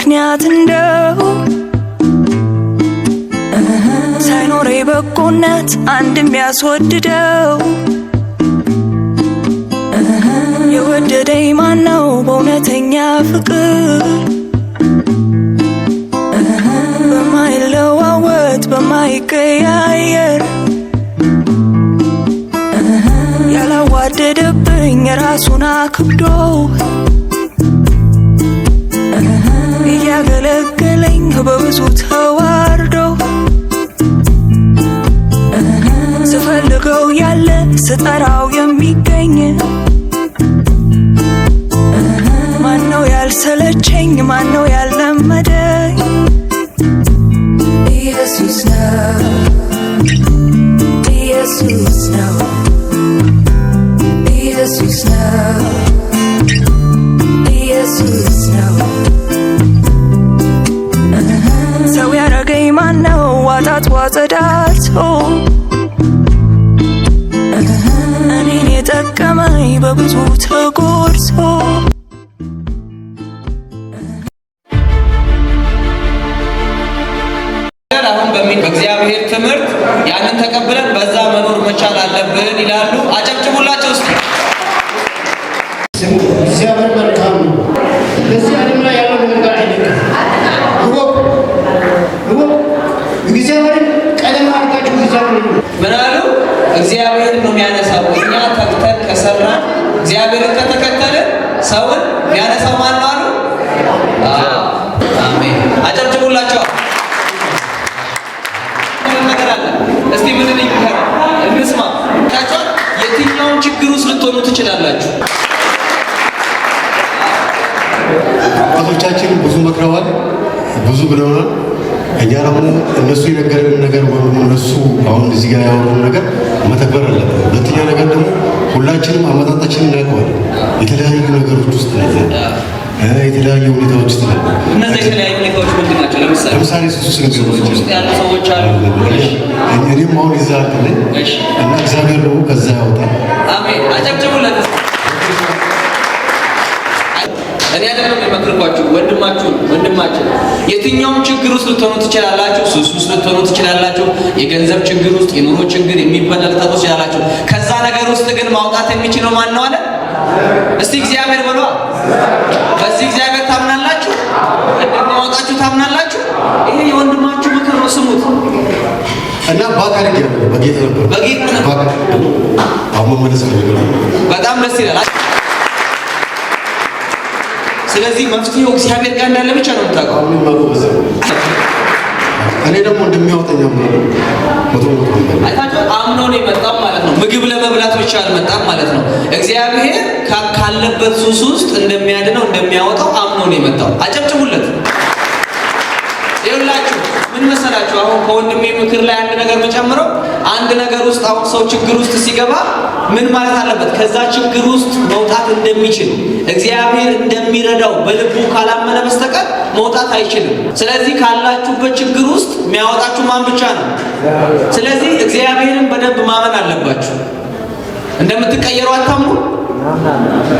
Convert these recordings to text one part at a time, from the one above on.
ምክንያት እንደው ሳይኖር በጎነት አንድ የሚያስወድደው የወደደኝ ማነው በእውነተኛ ፍቅር በማይለዋወጥ በማይቀያየር ያላዋደደብኝ ራሱን አክብዶ እያገለገለኝ በብዙ ተዋርዶ ስፈልገው ያለ ስጠራው የሚገኝ ማነው ያልሰለቸኝ ማነው ያልለመደኝ ኢየሱስ ነው ኢየሱስ ነው ኢየሱስ ነው ኢየሱስ ነው ሰው ያረገኝ ማነው ዋጣት ዋጸዳቶ እኔን የጠቀመኝ በብዙ ተጎድቶ አሁን በእግዚአብሔር ትምህርት ያንን ተቀብለን በዛ መኖር መቻል አለብን ይላሉ። አጨብጭቡላቸው እስቲ። እግዚአብሔር መልካም ነው። ለዚህ ዓለም ላይ ያለው ነገር አይደለም። እግዚአብሔር ቀደም አድርጋችሁ እግዚአብሔር ምን አሉ? እግዚአብሔር ነው የሚያነሳው። እኛ ተግተን ከሰራን እግዚአብሔርን ከተከተልን ሰውን የሚያነሳው ማን ነው አሉ? አሜን። አጨብጭቡላቸው። እስቲ ምን ይከራ እንስማ። ታቻው የትኛውን ችግር ውስጥ ልትሆኑ ትችላላችሁ? አባቶቻችን ብዙ መክረዋል፣ ብዙ ብለውናል። እኛ ደግሞ እነሱ የነገረን ነገር ወይም እነሱ አሁን እዚህ ጋር ያወሩን ነገር መተግበር አለብን። ሁለተኛ ነገር ደግሞ ሁላችንም አመጣጣችንን እናውቀዋለን። የተለያዩ ነገሮች ውስጥ ነን፣ የተለያዩ ሁኔታዎች ውስጥ ነን። እነዚህ የተለያዩ ሁኔታዎች ምንድን ናቸው? ለምሳሌ ሱስ ውስጥ ያሉ ሰዎች አሉ። እኔም አሁን ይዛ አለኝ እና እግዚአብሔር ደግሞ ከዛ ያወጣል። አሜን። አጨብጭቡለት። እኔ አይደለም የመክርኳችሁ ወንድማችን የትኛውም ችግር ውስጥ ልትሆኑ ትችላላችሁ። ሱስ ውስጥ ልትሆኑ ትችላላችሁ። የገንዘብ ችግር ውስጥ፣ የኑሮ ችግር፣ የሚበላ ልትሆኑ ትችላላችሁ። ከዛ ነገር ውስጥ ግን ማውጣት የሚችለው ማን ነው አለ? እስቲ እግዚአብሔር በሏ። በዚህ እግዚአብሔር ታምናላችሁ? እንደማውጣችሁ ታምናላችሁ? ይሄ የወንድማችሁ ምክር ነው፣ ስሙት። እና ባካሪ ያለው በጌታ ነበር አሁን መመለስ ነው። በጣም ደስ ይላል። ስለዚህ መፍትሄው እግዚአብሔር ጋር እንዳለ ብቻ ነው የምታውቀው። እኔ ደግሞ እንደሚያወጣኝ አይታችሁ አምኖ ነው የመጣው ማለት ነው። ምግብ ለመብላት ብቻ አልመጣም ማለት ነው። እግዚአብሔር ካለበት ሱስ ውስጥ እንደሚያድነው እንደሚያወጣው አምኖ ነው የመጣው። አጨብጭቡለት። ይኸውላችሁ ምን መሰላችሁ፣ አሁን ከወንድሜ ምክር ላይ አንድ ነገር መጨምረው፣ አንድ ነገር ውስጥ አሁን ሰው ችግር ውስጥ ሲገባ ምን ማለት አለበት? ከዛ ችግር ውስጥ መውጣት እንደሚችል እግዚአብሔር እንደሚረዳው በልቡ ካላመነ በስተቀር መውጣት አይችልም። ስለዚህ ካላችሁበት ችግር ውስጥ የሚያወጣችሁ ማን ብቻ ነው? ስለዚህ እግዚአብሔርን በደንብ ማመን አለባችሁ። እንደምትቀየሩ አታምኑ።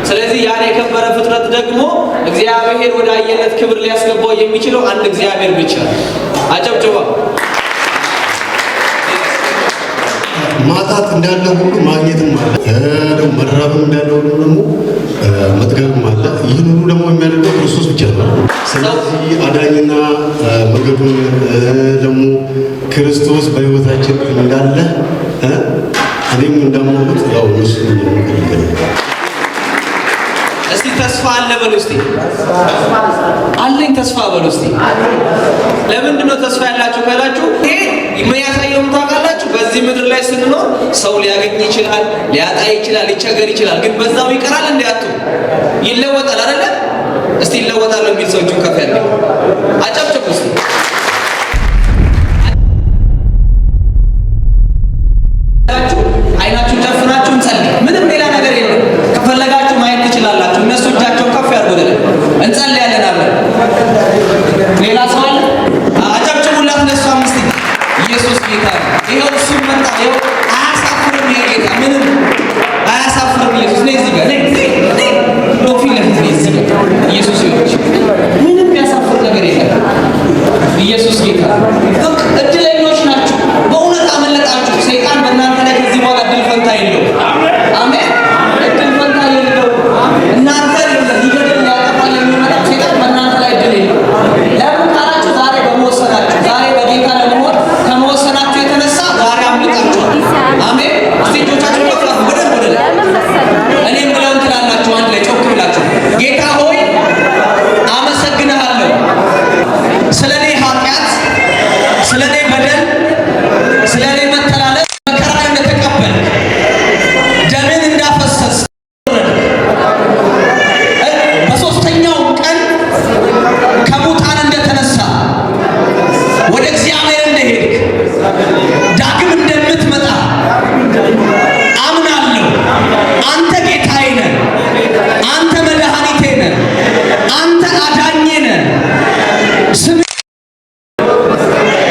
ስለዚህ ያን የከበረ ፍጥረት ደግሞ እግዚአብሔር ወደ አየለት ክብር ሊያስገባው የሚችለው አንድ እግዚአብሔር ብቻ ነው። አጨብጭባ። ማጣት እንዳለ ሁሉ ማግኘትም አለ፣ ደግሞ መራብም እንዳለ ሁሉ ደግሞ መጥገብም አለ። ይህን ሁሉ ደግሞ የሚያደርገው ክርስቶስ ብቻ ነው። ስለዚህ አዳኝና መንገዱን ደግሞ ክርስቶስ በሕይወታችን እንዳለ እኔም እንዳመኑት ያው እሱ እስቲ ተስፋ አለ በሉ እስቲ። አለኝ ተስፋ በሉ እስቲ። ለምንድን ነው ተስፋ ያላችሁ ካላችሁ ይሄ የሚያሳየው ታውቃላችሁ። በዚህ ምድር ላይ ስንኖር ሰው ሊያገኝ ይችላል፣ ሊያጣ ይችላል፣ ሊቸገር ይችላል። ግን በዛው ይቀራል እንዴ? ይለወጣል አይደለ? እስቲ ይለወጣል የሚል ሰው እጁን ከፍ ያድርግ። አጨብጭቡ እስቲ። አይናችሁን ጨፍናችሁ እንጸልይ። ምንም ሌላ ነገር የለም። ከፈለጋችሁ ማየት ትችላላችሁ። እነሱ እጃቸውን ከፍ ያድርጉልን። እንጸልያለን አብረን። ሌላ ሰው አለ? አጨብጭቡላት ለእሷ አምስት። ኢየሱስ ጌታ ነው። ይኸው እሱ መጣ። ይኸው አያሳፍርም። ይሄ ጌታ ምንም አያሳፍርም። ኢየሱስ ነይ እዚህ ጋር ነይ ሎፊ ለፊት ነይ እዚህ ጋር ኢየሱስ ይወድሽ። ምንም ያሳፍር ነገር እድለኞች ናችሁ። በእውነት አመለጣችሁ። ሰይጣን በእናንተ ላይ ከዚህ በኋላ እድል ፈንታ የለው። አሜን። እድል ፈንታ የለው። እናንተ ሊገድል ሊያጠፋል የሚመጣው ሰይጣን በእናንተ ላይ እድል የለው። ለምን ካላችሁ ዛሬ በመወሰናችሁ፣ ዛሬ በጌታ ለመሆን ከመወሰናችሁ የተነሳ ዛሬ አምልጣችኋል። አሜን። እስቲ እጆቻችሁ ከፍላችሁ በደንብ ወደ ላይ እኔም ብለውን ትላላችሁ። አንድ ላይ ጮክ ብላችሁ ጌታ ሆይ አመሰግንሃለሁ ስለኔ ኃጢአት፣ ስለኔ በደል፣ ስለኔ መተላለፍ መከራ እንደተቀበል ደምን እንዳፈሰስ በሶስተኛው ቀን ከሙታን እንደተነሳ ወደ እግዚአብሔር እንደሄድክ ዳግም እንደምትመጣ አምናለሁ። አንተ ጌታዬ ነህ፣ አንተ መድኃኒቴ ነህ፣ አንተ አዳኜ ነህ። ስም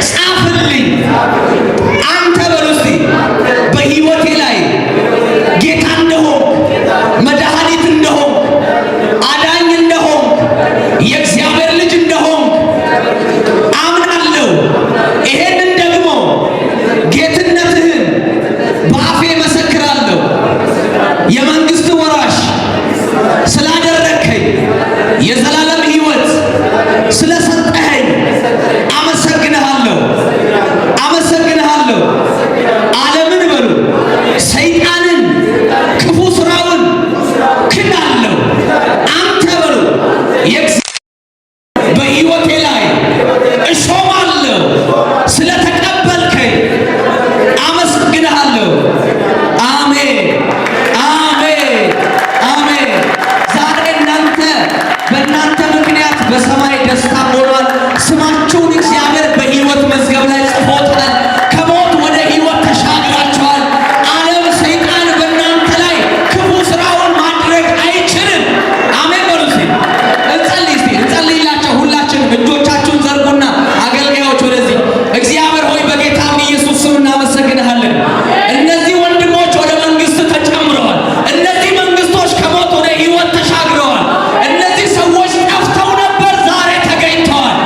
ጻፍልኝ። አንተ በሉ እስቲ በሕይወቴ ላይ ጌታ እንደሆንክ፣ መድኃኒት እንደሆንክ፣ አዳኝ እንደሆንክ፣ የእግዚአብሔር ልጅ እንደሆንክ አምናለሁ። ይሄንን ደግሞ ጌትነትህን በአፌ መሰክራለሁ። የመንግስት ወራሽ ስላደረግከኝ፣ የዘላለም ሕይወት ስለሰጠኸኝ አመሰግንሃለሁ፣ አመሰግንሃለሁ። ዓለምን በሉ ሰይጣንን ክፉ ስራውን ክዳለሁ። አንተ በሉ በሕይወቴ ላይ እሾማለሁ። ስለተቀበልከኝ አመሰግንሃለሁ። አሜን፣ አሜን፣ አሜን። ዛሬ በእናንተ ምክንያት በሰማይ ደስታ ሆኗል። ስማችሁን እግዚአብሔር በሕይወት መዝገብ ላይ ጽፎታል። ከሞት ወደ ሕይወት ተሻግራችኋል። ዓለም ሰይጣን በእናንተ ላይ ክፉ ስራውን ማድረግ አይችልም። አሜን በሉ እስቲ። እንጸልይላቸው። ሁላችንም እጆቻችሁን ዘርጉና አገልጋዮች ወደዚህ። እግዚአብሔር ሆይ በጌታ ኢየሱስ ስም እናመሰግንሃለን። እነዚህ ወንድሞች ወደ መንግስት ተጨምረዋል። እነዚህ መንግስቶች ከሞት ወደ ሕይወት ተሻግረዋል። እነዚህ ሰዎች ጠፍተው ነበር፣ ዛሬ ተገኝተዋል።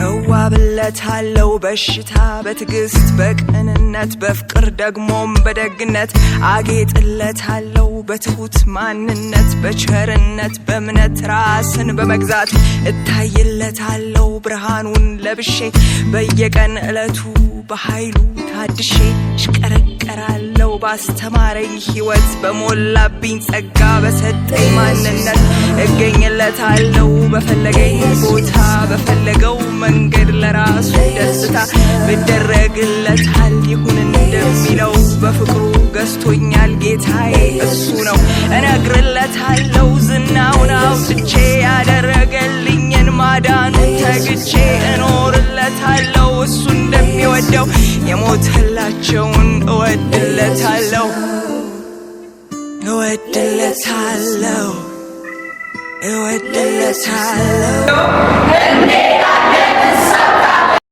እዋብለታለሁ በሽታ በትዕግስት በቅንነት በፍቅር ደግሞም በደግነት አጌጥለታለሁ በትሁት ማንነት በቸርነት በእምነት ራስን በመግዛት እታይለታለሁ ብርሃኑን ለብሼ በየቀን ዕለቱ በኃይሉ ታድሼ እሽቀረቀራለሁ ባስተማረኝ ሕይወት በሞላብኝ ጸጋ በሰጠኝ ማንነት እገኝለታለሁ በፈለገኝ ቦታ በፈለገው መንገድ ለራሱ ደስታ ብደረግለታል ይሁን እንደሚለው በፍቅሩ ገዝቶኛል ጌታዬ እሱ ነው። እነግርለታለሁ ዝናውን አውጥቼ ያደረገልኝን ማዳኑን ተግቼ እኖርለታለሁ እሱ እንደሚወደው የሞተላቸውን እወድለታለሁ፣ እወድለታለሁ፣ እወድለታለሁ።